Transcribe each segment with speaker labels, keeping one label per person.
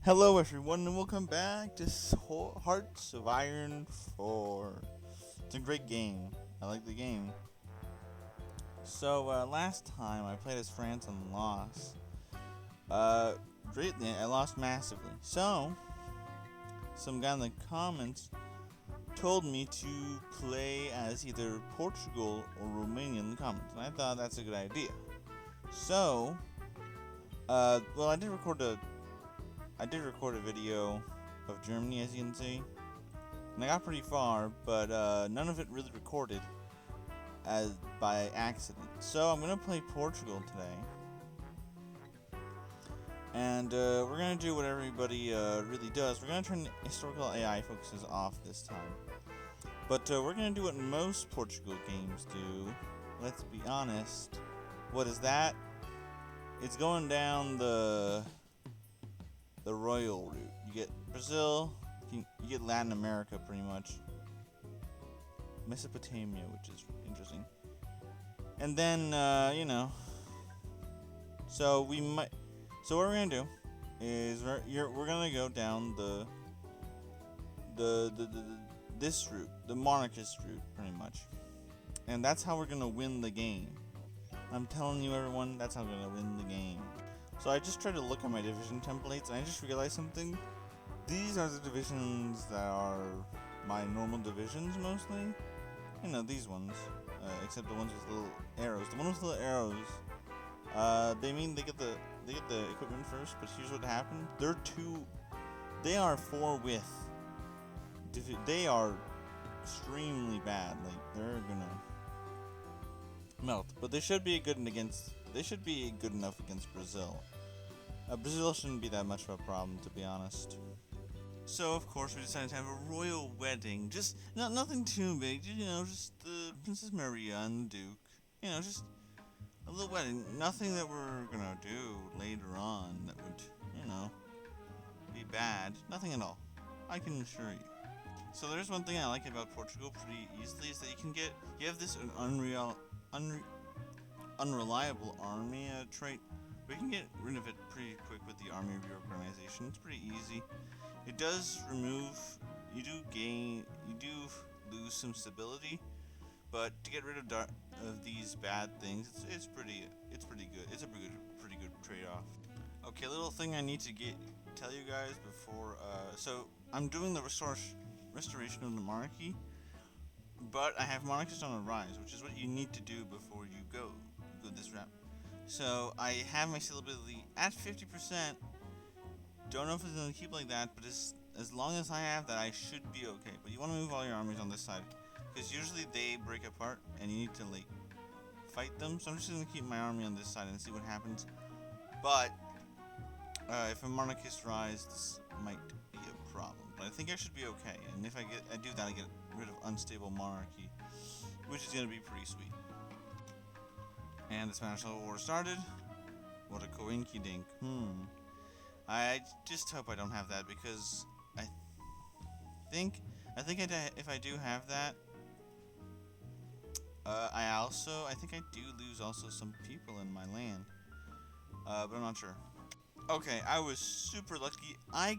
Speaker 1: Hello everyone and welcome back to Hearts of Iron 4. It's a great game. I like the game. So last time I played as France and lost. Greatly, I lost massively. So, some guy in the comments told me to play as either Portugal or Romania in the comments. And I thought that's a good idea. So, well I did record a video of Germany, as you can see, and I got pretty far, but none of it really recorded as by accident. So I'm gonna play Portugal today, and we're gonna do what everybody really does. We're gonna turn historical AI focuses off this time, but we're gonna do what most Portugal games do. Let's be honest. What is that? It's going down the royal route. You get Brazil, you get Latin America pretty much, Mesopotamia, which is interesting, and then So we might. So what we're gonna do is we're gonna go down this route, the monarchist route, pretty much, and that's how we're gonna win the game. I'm telling you, everyone, that's how we're gonna win the game. So I just tried to look at my division templates, and I just realized something. These are the divisions that are my normal divisions, mostly. You know, these ones. Except the ones with little arrows. The ones with little arrows, they mean they get the equipment first, but here's what happened. They are 4 with. They are extremely bad. Like, they're gonna melt. But they should be good enough against Brazil. Brazil shouldn't be that much of a problem, to be honest. So of course we decided to have a royal wedding. Just nothing too big. Just the Princess Maria and the Duke. Just a little wedding. Nothing that we're gonna do later on that would, be bad. Nothing at all. I can assure you. So there's one thing I like about Portugal pretty easily is that you have this unreliable army trait. We can get rid of it pretty quick with the army reorganization. It's pretty easy. It does you do lose some stability, but to get rid of these bad things, it's pretty good. It's a pretty good trade-off. Okay, a little thing I need to tell you guys before. So I'm doing the restoration of the monarchy, but I have monarchists on the rise, which is what you need to do before you go this route. So I have my stability at 50%. Don't know if it's gonna keep like that, but as long as I have that, I should be okay. But you want to move all your armies on this side, because usually they break apart, and you need to fight them. So I'm just gonna keep my army on this side and see what happens. But if a monarchist rise, this might be a problem. But I think I should be okay. And if I do that, I get rid of unstable monarchy, which is gonna be pretty sweet. And the Spanish Civil War started. What a coinky dink. I just hope I don't have that, because I think if I do have that, I think I do lose also some people in my land, but I'm not sure. Okay, I was super lucky. I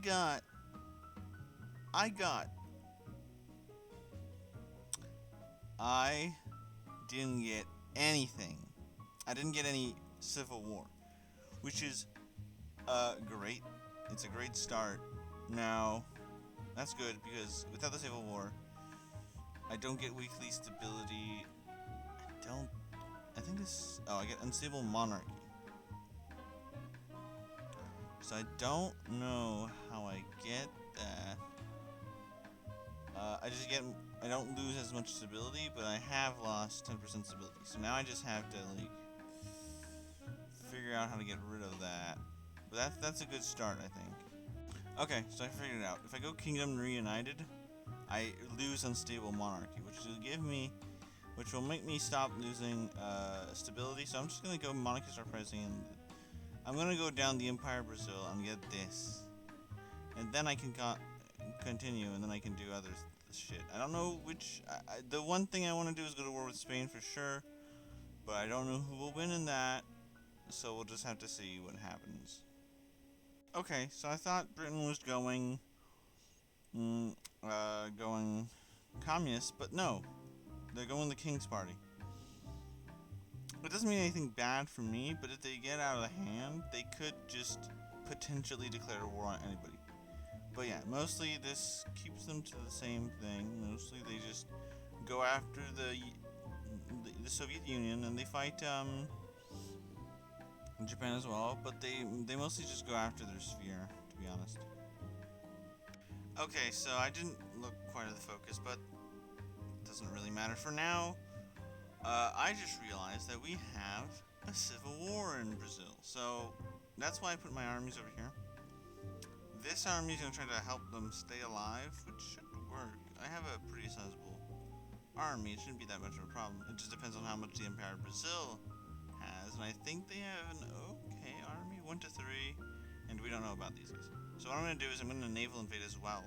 Speaker 1: didn't get anything. I didn't get any civil war, which is great. It's a great start. Now, that's good, because without the civil war, I don't get weekly stability. I get unstable monarchy. So I don't know how I get that. I don't lose as much stability, but I have lost 10% stability. So now I just have to, figure out how to get rid of that. But that's a good start, I think. Okay, so I figured it out. If I go Kingdom Reunited, I lose unstable monarchy, which will make me stop losing stability. So I'm just gonna go monarchist uprising, and I'm gonna go down the Empire Brazil and get this, and then I can continue, and then I can do other shit. I don't know which. The one thing I want to do is go to war with Spain for sure, but I don't know who will win in that. So we'll just have to see what happens. Okay, so I thought Britain was mm, going communist, but no, they're going the King's Party. It doesn't mean anything bad for me, but if they get out of hand, they could just potentially declare war on anybody. But yeah, mostly this keeps them to the same thing. Mostly they just go after the Soviet Union and they fight Japan as well, but they mostly just go after their sphere, to be honest. Okay, so I didn't look quite at the focus, but it doesn't really matter for now. I just realized that we have a civil war in Brazil, so that's why I put my armies over here. This army is going to try to help them stay alive, which should work. I have a pretty sizable army. It shouldn't be that much of a problem. It just depends on how much the Empire of Brazil has, and I think they have an okay army, 1 to 3, and we don't know about these guys. So what I'm going to do is I'm going to naval invade as well.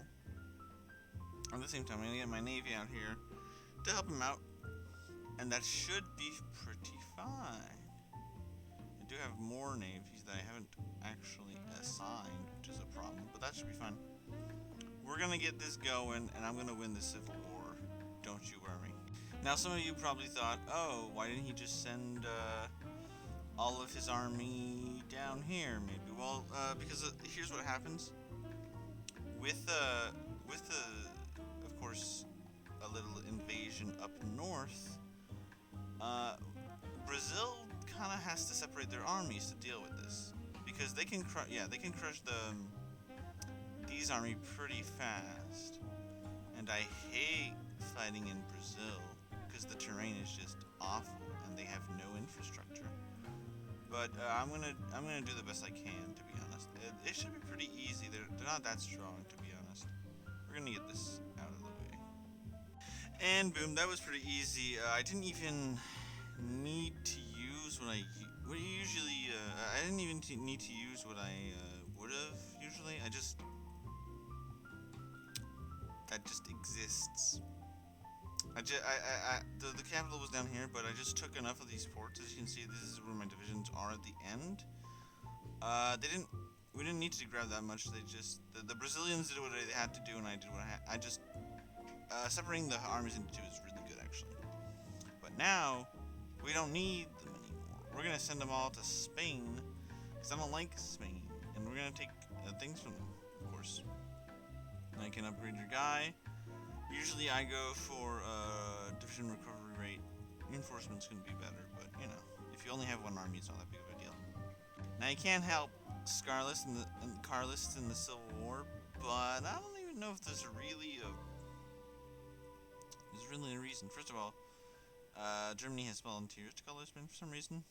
Speaker 1: At the same time, I'm going to get my navy out here to help him out, and that should be pretty fine. I do have more navies that I haven't actually assigned, which is a problem, but that should be fine. We're going to get this going, and I'm going to win the Civil War. Don't you worry. Now, some of you probably thought, oh, why didn't he just send all of his army down here, maybe? Well, because here's what happens. With of course, a little invasion up north, Brazil kind of has to separate their armies to deal with this. Because they can crush these army pretty fast. And I hate fighting in Brazil because the terrain is just awful and they have no infrastructure. But I'm gonna do the best I can, to be honest. It should be pretty easy. They're not that strong, to be honest. We're gonna get this out of the way. And boom, that was pretty easy. I didn't even need to use what I usually. I didn't even need to use what I would have usually. That just exists. The capital was down here, but I just took enough of these ports. As you can see, this is where my divisions are at the end. We didn't need to grab that much. They just, the Brazilians did what they had to do, and I did what I just, separating the armies into two is really good, actually. But now, we don't need them anymore. We're gonna send them all to Spain, because I don't like Spain, and we're gonna take things from them, of course. And I can upgrade your guy. Usually I go for division recovery rate. Reinforcement's gonna be better, but you know, if you only have one army, it's not that big of a deal. Now you can't help Carlists in the Civil War, but I don't even know if there's really a reason. First of all, Germany has volunteers to call Lisbon for some reason.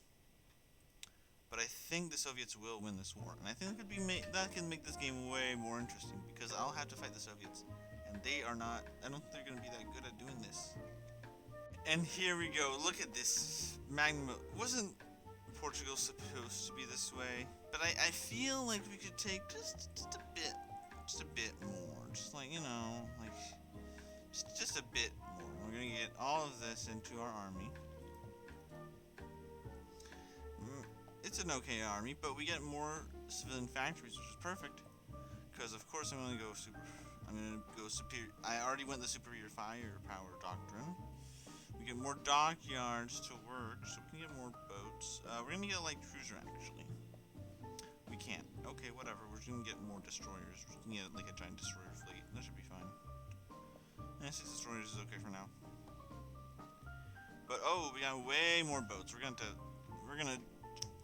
Speaker 1: But I think the Soviets will win this war, and I think that can make this game way more interesting because I'll have to fight the Soviets, and they are not. I don't think they're gonna be that good at doing this. And here we go. Look at this magma. Wasn't Portugal supposed to be this way? But I feel like we could take just a bit more, just like like just a bit more. We're gonna get all of this into our army. It's an okay army, but we get more civilian factories, which is perfect. Because of course I'm gonna go superior. I already went the superior firepower doctrine. We get more dockyards to work, so we can get more boats. We're gonna get a light cruiser actually. We can't. Okay, whatever. We're just gonna get more destroyers. We're just gonna get like a giant destroyer fleet. That should be fine. And 6 destroyers is okay for now. But oh, we got way more boats. We're gonna.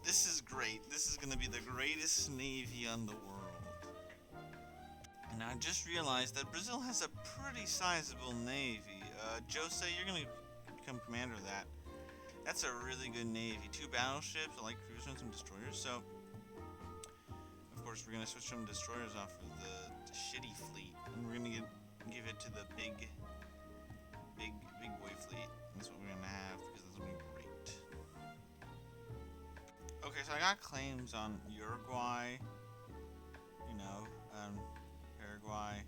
Speaker 1: This is great. This is gonna be the greatest navy in the world. And I just realized that Brazil has a pretty sizable navy. Jose, you're gonna become commander of that. That's a really good navy. 2 battleships, a light cruiser, and some destroyers. So, of course, we're gonna switch some destroyers off of the shitty fleet, and we're gonna give it to the big boy fleet. That's what we're gonna have because that's gonna be great. Okay, so I got claims on Uruguay, Paraguay,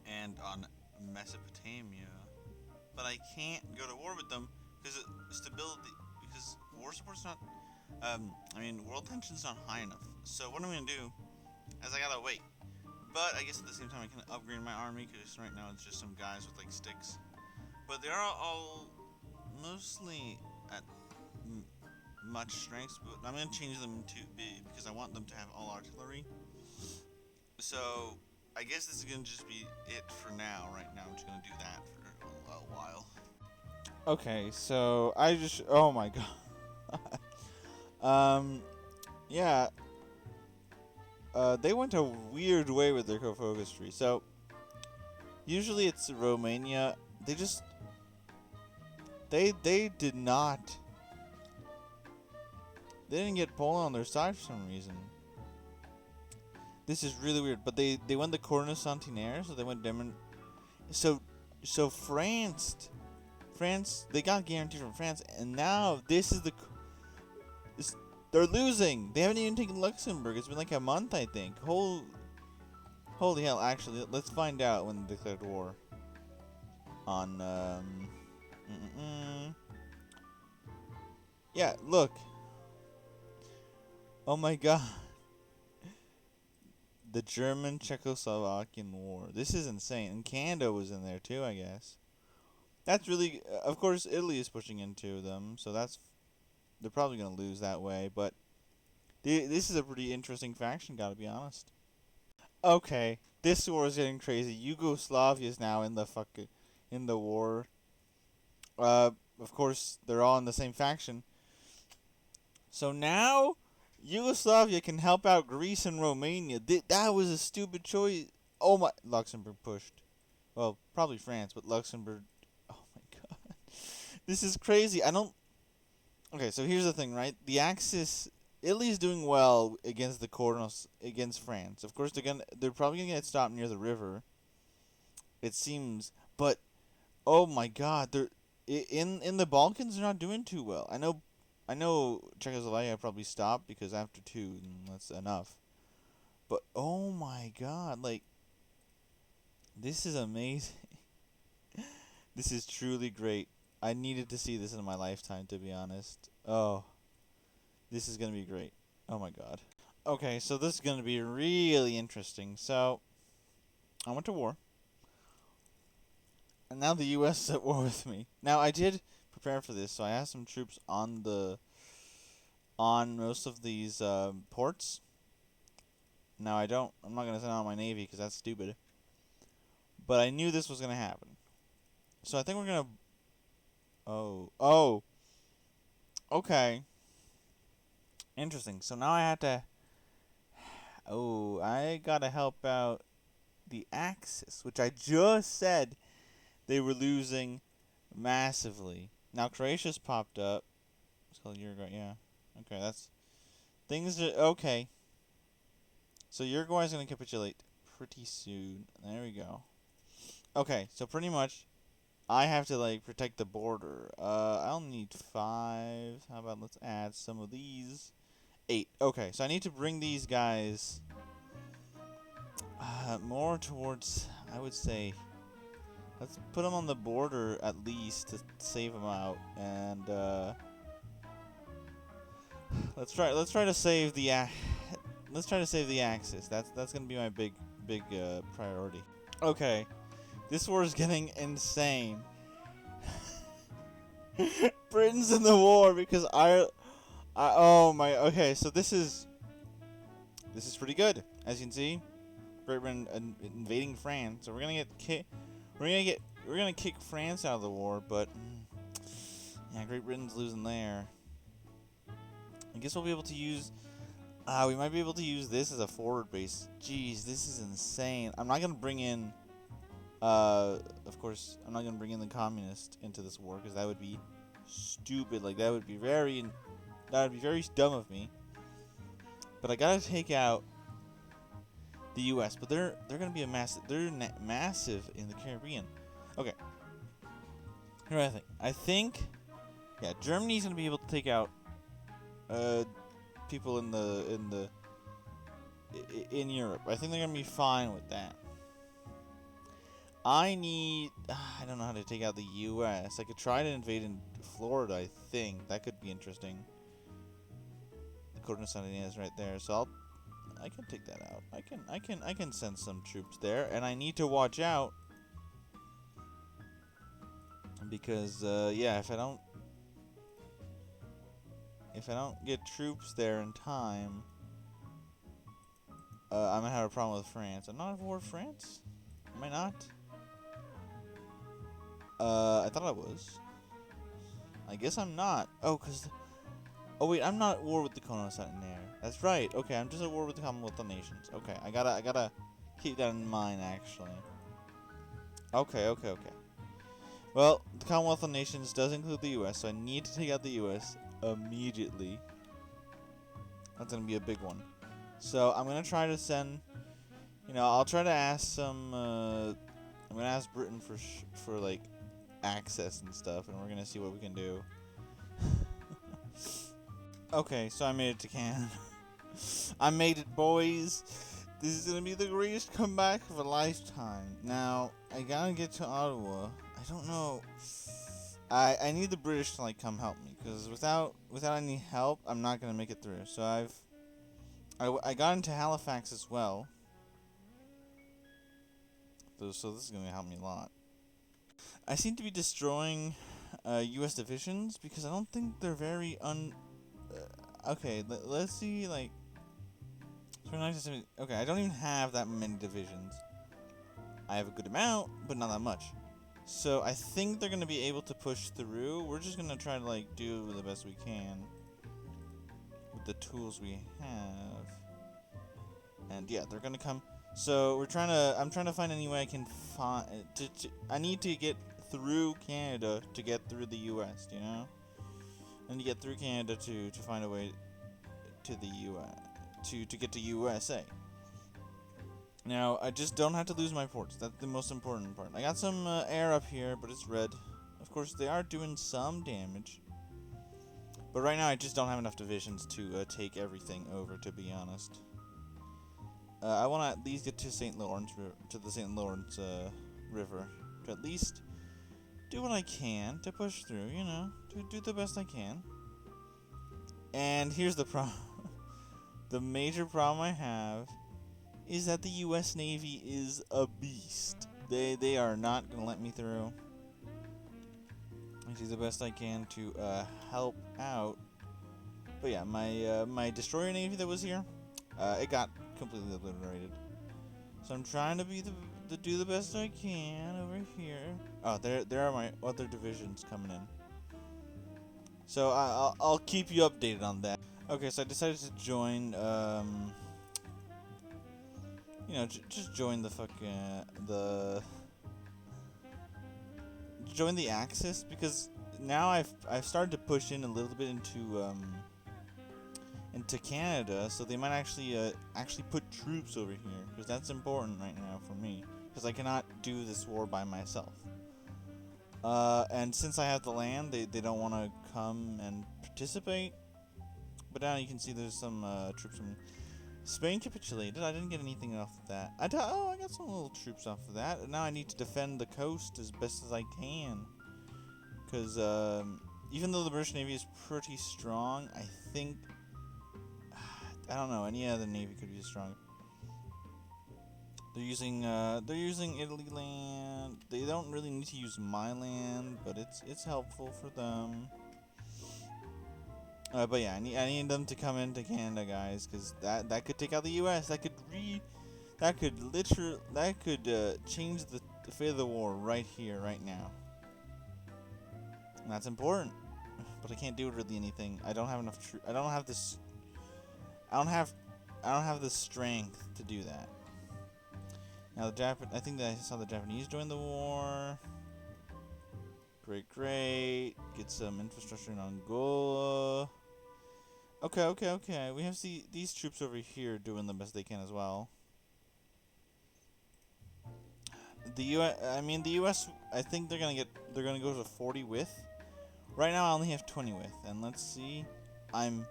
Speaker 1: and on Mesopotamia, but I can't go to war with them because war support's not, I mean, world tension's not high enough. So what I'm gonna do is I gotta wait. But I guess at the same time I can upgrade my army because right now it's just some guys with like sticks. But they're all mostly at much strength. But I'm gonna change them to be because I want them to have all artillery. So I guess this is gonna just be it for now. Right now I'm just gonna do that for a while.
Speaker 2: Okay, so I just oh my god. Yeah. They went a weird way with their co-focus tree. So usually it's Romania. They did not. They didn't get Poland on their side for some reason. This is really weird. But they went the Cornu Centenaire, so they went Demon. So France they got guaranteed from France, and now this is they're losing. They haven't even taken Luxembourg. It's been like a month, I think. Holy hell! Actually, let's find out when they declared war. On yeah, look. Oh my god. The German Czechoslovakian War. This is insane. And Canada was in there too, I guess. That's really of course Italy is pushing into them, so they're probably going to lose that way, but this is a pretty interesting faction, got to be honest. Okay, this war is getting crazy. Yugoslavia is now in the war. Of course, they're all in the same faction. So now Yugoslavia can help out Greece and Romania. That was a stupid choice. Oh my! Luxembourg pushed. Well, probably France, but Luxembourg. Oh my god, this is crazy. I don't. Okay, so here's the thing, right? The Axis. Italy's doing well against the Cordons against France. Of course, they're probably gonna get stopped near the river. It seems, but oh my god, they're in the Balkans. They're not doing too well. I know Czechoslovakia probably stopped because after two, that's enough. But oh my god, like this is amazing. This is truly great. I needed to see this in my lifetime, to be honest. Oh, this is gonna be great. Oh my god. Okay, so this is gonna be really interesting. So I went to war, and now the U.S. is at war with me. Now I did prepare for this, so I have some troops on most of these ports. Now I don't. I'm not gonna send out my navy because that's stupid. But I knew this was gonna happen, so I think we're gonna. Oh. Okay. Interesting. So now I had to. Oh, I gotta help out the Axis, which I just said they were losing massively. Now Croatia's popped up. It's called Uruguay. Yeah. Okay, that's things are okay. So Uruguay's gonna capitulate pretty soon. There we go. Okay, so pretty much I have to like protect the border. I'll need 5. How about let's add some of these? 8. Okay, so I need to bring these guys more towards. I would say let's put them on the border at least to save them out, and let's try to save the let's try to save the Axis. That's gonna be my big priority. Okay, this war is getting insane. Britain's in the war because oh my. Okay, so this is pretty good. As you can see, Britain invading France. So we're gonna kick France out of the war. But yeah, Great Britain's losing there. I guess we'll be able to use. We might be able to use this as a forward base. Jeez, this is insane. I'm not gonna bring in. Of course, I'm not gonna bring in the communist into this war because that would be stupid. Like that would be very dumb of me. But I gotta take out the U.S. But they're gonna be massive in the Caribbean. Okay. Here's what I think. I think, yeah, Germany's gonna be able to take out people in Europe. I think they're gonna be fine with that. I don't know how to take out the U.S. I could try to invade in Florida, I think. That could be interesting. Kurdistan is right there, so I can take that out. I can send some troops there, and I need to watch out because yeah, if I don't get troops there in time, I'm gonna have a problem with France. I'm not at war with France. Am I not? I thought I was. I guess I'm not. Oh, oh wait, I'm not at war with the Kurdistan there. That's right. Okay, I'm just at war with the Commonwealth of Nations. Okay, I gotta keep that in mind, actually. Okay. Well, the Commonwealth of Nations does include the U.S., so I need to take out the U.S. immediately. That's gonna be a big one. So I'm gonna try to send. I'll try to ask some. I'm gonna ask Britain for like access and stuff, and we're gonna see what we can do. Okay, so I made it to Canada. I made it, boys. This is gonna be the greatest comeback of a lifetime. Now, I gotta get to Ottawa. I don't know. I need the British to like come help me, because without any help, I'm not gonna make it through. So I got into Halifax as well. So this is gonna help me a lot. I seem to be destroying U.S. divisions because I don't think they're very okay, let's see, like... Okay, I don't even have that many divisions. I have a good amount, but not that much. So I think they're going to be able to push through. We're just going to try to, like, do the best we can with the tools we have. And yeah, they're going to come. So I'm trying to find any way I can find... I need to get through Canada to get through the U.S., you know? And to get through Canada to find a way to the U.S. to get to USA. Now, I just don't have to lose my ports. That's the most important part. I got some air up here, but it's red. Of course, they are doing some damage. But right now, I just don't have enough divisions to take everything over, to be honest. I want to at least get to the St. Lawrence River. To at least do what I can to push through, to do the best I can. And here's the problem. The major problem I have is that the U.S. Navy is a beast. They are not going to let me through. I do the best I can to help out. But yeah, my destroyer navy that was here, it got completely obliterated. So I'm trying to do the best I can over here. Oh, there are my other divisions coming in. So I'll keep you updated on that. Okay, so I decided to join. Just join the join the Axis, because now I've started to push in a little bit into Canada, so they might actually put troops over here, because that's important right now for me, because I cannot do this war by myself. And since I have the land, they don't want to come and participate. But now you can see there's some troops from Spain capitulated. I didn't get anything off of that. I got some little troops off of that. And now I need to defend the coast as best as I can. Because even though the British Navy is pretty strong, I think... I don't know, any other navy could be strong. They're using Italy land. They don't really need to use my land, but it's helpful for them. But yeah, I need them to come into Canada, guys, because that could take out the U.S. That could change the fate of the war right here, right now. And that's important, but I can't do really anything. I don't have enough. I don't have this. I don't have the strength to do that. Now I think that I saw the Japanese join the war. Great. Get some infrastructure in Angola. Okay. We have these troops over here doing the best they can as well. The U.S. I think they're gonna go to 40 width. Right now, I only have 20 width, and let's see. I'm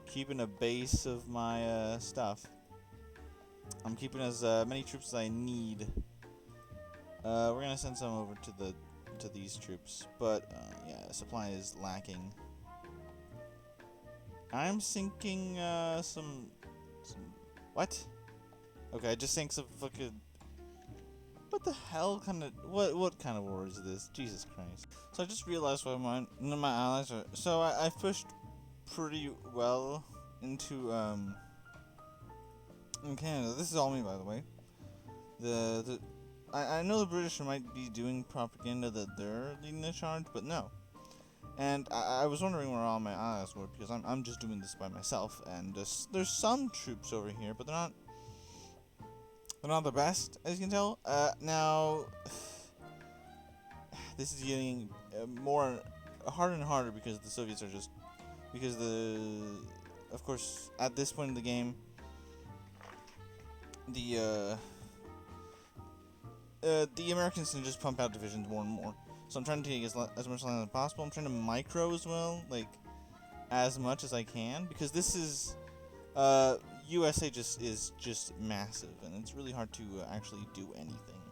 Speaker 2: keeping a base of my stuff. I'm keeping as many troops as I need. We're gonna send some over to these troops, but yeah, supply is lacking. I'm sinking some what? Okay, I just sank some fucking. What the hell kind of what kind of war is this? Jesus Christ! So I just realized why none of my allies are. So I've pushed pretty well into in Canada. This is all me, by the way. I know the British might be doing propaganda that they're leading the charge, but no. And I was wondering where all my allies were because I'm just doing this by myself. And there's some troops over here, but they're not the best, as you can tell. Now this is getting more harder and harder because the Soviets are just of course at this point in the game the Americans can just pump out divisions more and more. So I'm trying to take as much land as possible. I'm trying to micro as well, like as much as I can, because this is USA is just massive, and it's really hard to actually do anything.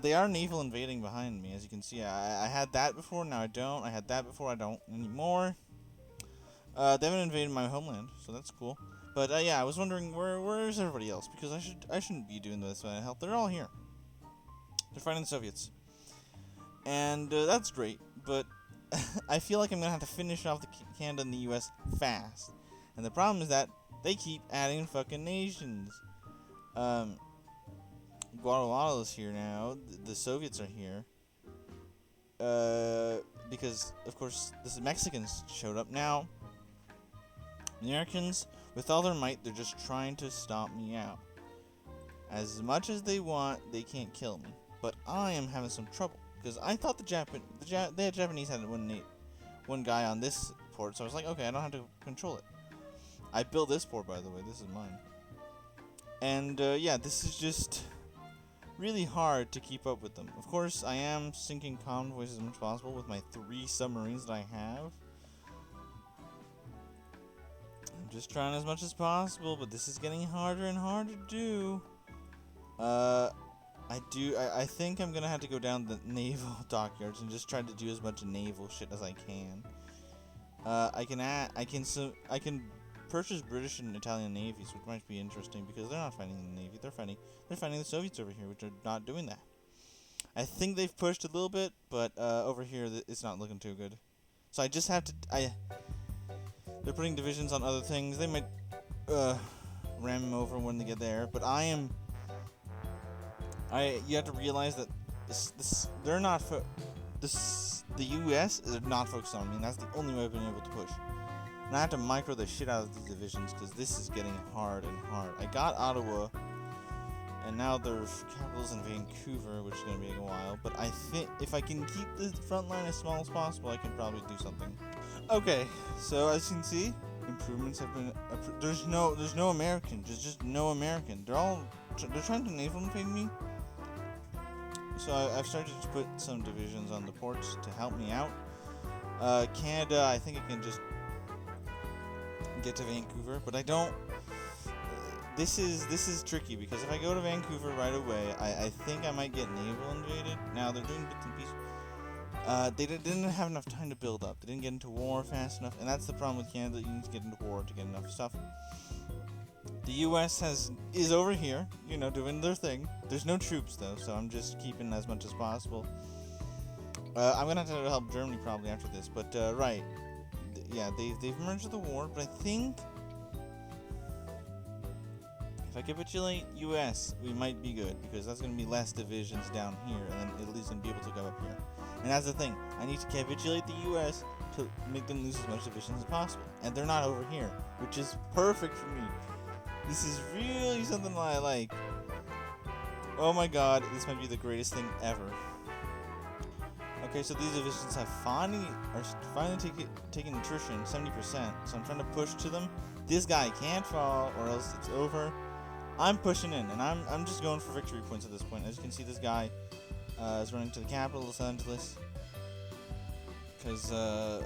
Speaker 2: They are naval invading behind me, as you can see. I had that before, now I don't. I had that before, I don't anymore. They haven't invaded my homeland, so that's cool. But yeah, I was wondering where's everybody else, because I shouldn't be doing this by help. They're all here. They're fighting the Soviets, and that's great. But I feel like I'm gonna have to finish off the Canada and the U.S. fast. And the problem is that they keep adding fucking nations. Guatemala's here now. The Soviets are here. Because of course the Mexicans showed up now. The Americans, with all their might, they're just trying to stomp me out. As much as they want, they can't kill me. But I am having some trouble because I thought the Japanese had one guy on this port, so I was like, okay, I don't have to control it. I built this port, by the way. This is mine. And yeah, this is just really hard to keep up with them. Of course, I am sinking convoys as much as possible with my 3 submarines that I have. I'm just trying as much as possible, but this is getting harder and harder to do. I think I'm gonna have to go down the naval dockyards and just try to do as much naval shit as I can. I can purchase British and Italian navies, which might be interesting because they're not fighting the Navy. They're fighting the Soviets over here, which are not doing that. I think they've pushed a little bit, but over here it's not looking too good. So I just have to. They're putting divisions on other things. They might ram them over when they get there, but you have to realize that they're not the U.S. is not focused on me, and that's the only way I've been able to push. And I have to micro the shit out of these divisions because this is getting hard and hard. I got Ottawa, and now there's capitals in Vancouver, which is going to be a while. But I think if I can keep the front line as small as possible, I can probably do something. Okay, so as you can see, improvements have been. There's no American. There's just no American. They're trying to naval invade me. So I've started to put some divisions on the ports to help me out. Canada, I think I can just get to Vancouver, but I don't. This is tricky because if I go to Vancouver right away, I think I might get naval invaded. Now they're doing bits and pieces. They didn't have enough time to build up. They didn't get into war fast enough, and that's the problem with Canada. You need to get into war to get enough stuff. The U.S. is over here, doing their thing. There's no troops though, so I'm just keeping as much as possible. I'm gonna have to help Germany probably after this, but right, yeah, they've merged the war. But I think if I capitulate U.S., we might be good because that's gonna be less divisions down here, and then Italy's gonna be able to go up here. And that's the thing. I need to capitulate the U.S. to make them lose as much divisions as possible, and they're not over here, which is perfect for me. This is really something that I like. Oh my god, this might be the greatest thing ever. Okay, so these divisions are finally taking attrition, 70%. So I'm trying to push to them. This guy can't fall, or else it's over. I'm pushing in, and I'm just going for victory points at this point. As you can see, this guy is running to the capital, Los Angeles. Because I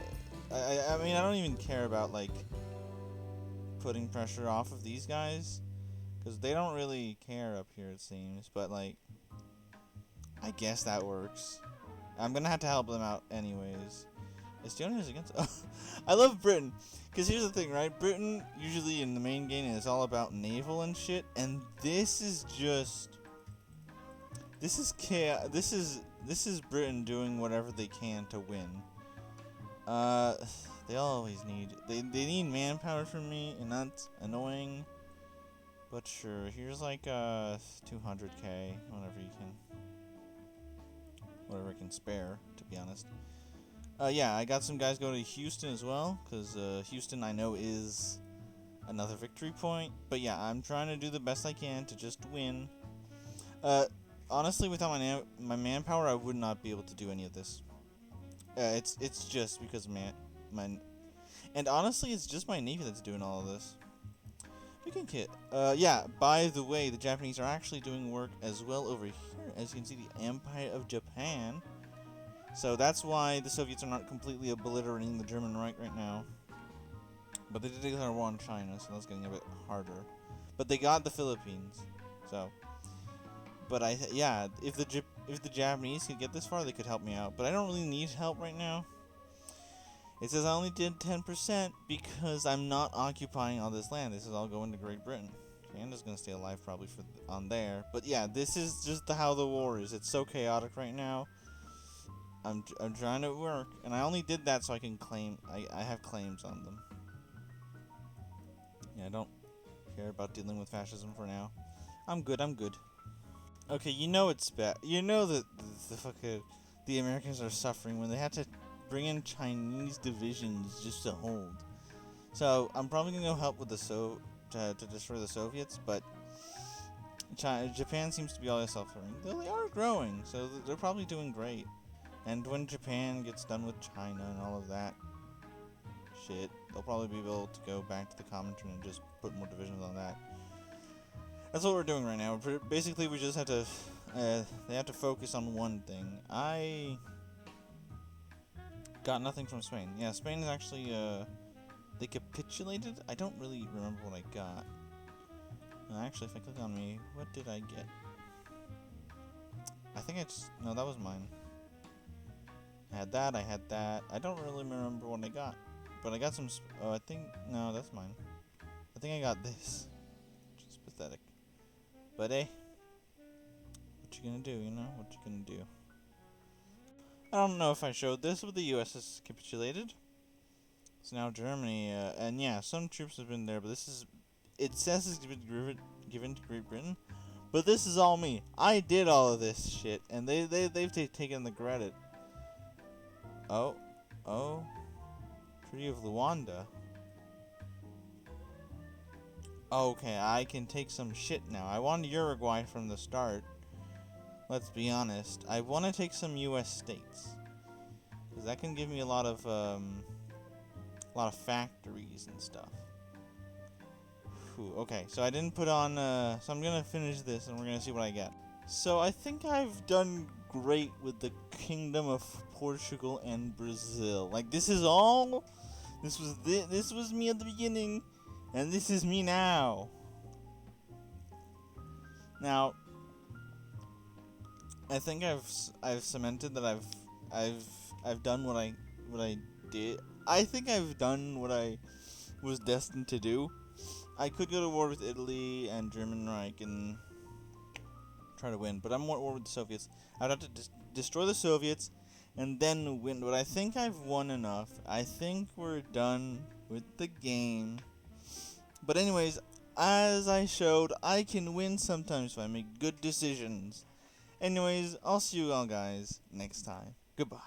Speaker 2: mean, I don't even care about like putting pressure off of these guys, because they don't really care up here, it seems. But like, I guess that works. I'm gonna have to help them out anyways. Estonia's against. I love Britain, because here's the thing, right? Britain usually in the main game is all about naval and shit, and this is just. This is chaos. This is Britain doing whatever they can to win. They always need. They need manpower from me, and that's annoying. But sure, here's like 200k, whatever I can spare, to be honest. Yeah, I got some guys going to Houston as well, because Houston I know is another victory point. But yeah, I'm trying to do the best I can to just win. Honestly, without my manpower, I would not be able to do any of this. It's just because and honestly, it's just my navy that's doing all of this. We can kit. Yeah, by the way, the Japanese are actually doing work as well over here. As you can see, the Empire of Japan. So that's why the Soviets are not completely obliterating the German Reich right now. But they did declare war on China, so that's getting a bit harder. But they got the Philippines, so. But yeah, if the Japanese could get this far, they could help me out. But I don't really need help right now. It says I only did 10% because I'm not occupying all this land. This is all going to Great Britain. Canada's gonna stay alive probably on there. But yeah, this is just how the war is. It's so chaotic right now. I'm trying to work, and I only did that so I can claim. I have claims on them. Yeah, I don't care about dealing with fascism for now. I'm good. Okay, you know it's bad. You know that the Americans are suffering when they had to bring in Chinese divisions just to hold. So I'm probably gonna go help with to destroy the Soviets, but Japan seems to be always suffering. Though they are growing, so they're probably doing great. And when Japan gets done with China and all of that shit, they'll probably be able to go back to the Comintern and just put more divisions on that. That's what we're doing right now. Basically, we just have to. They have to focus on one thing. I got nothing from Spain. Yeah, Spain is actually. They capitulated. I don't really remember what I got. Actually, if I click on me, what did I get? I think no, that was mine. I had that. I don't really remember what I got, but I got some. Oh, I think no, that's mine. I think I got this, which is pathetic. But hey, what you gonna do, you know? What you gonna do? I don't know if I showed this, but the U.S. has capitulated. So now Germany, and yeah, some troops have been there, but it says it's been given to Great Britain, but this is all me. I did all of this shit, and they've taken the credit. Oh, Treaty of Luanda. Okay, I can take some shit now. I wanted Uruguay from the start. Let's be honest. I want to take some U.S. states, because that can give me a lot of factories and stuff. Whew, okay, so I didn't put on. So I'm gonna finish this, and we're gonna see what I get. So I think I've done great with the Kingdom of Portugal and Brazil. Like this is all. This was me at the beginning. And this is me now. Now, I think I've cemented that I've done what I did. I think I've done what I was destined to do. I could go to war with Italy and German Reich and try to win, but I'm more at war with the Soviets. I'd have to destroy the Soviets and then win. But I think I've won enough. I think we're done with the game. But anyways, as I showed, I can win sometimes if I make good decisions. Anyways, I'll see you all guys next time. Goodbye.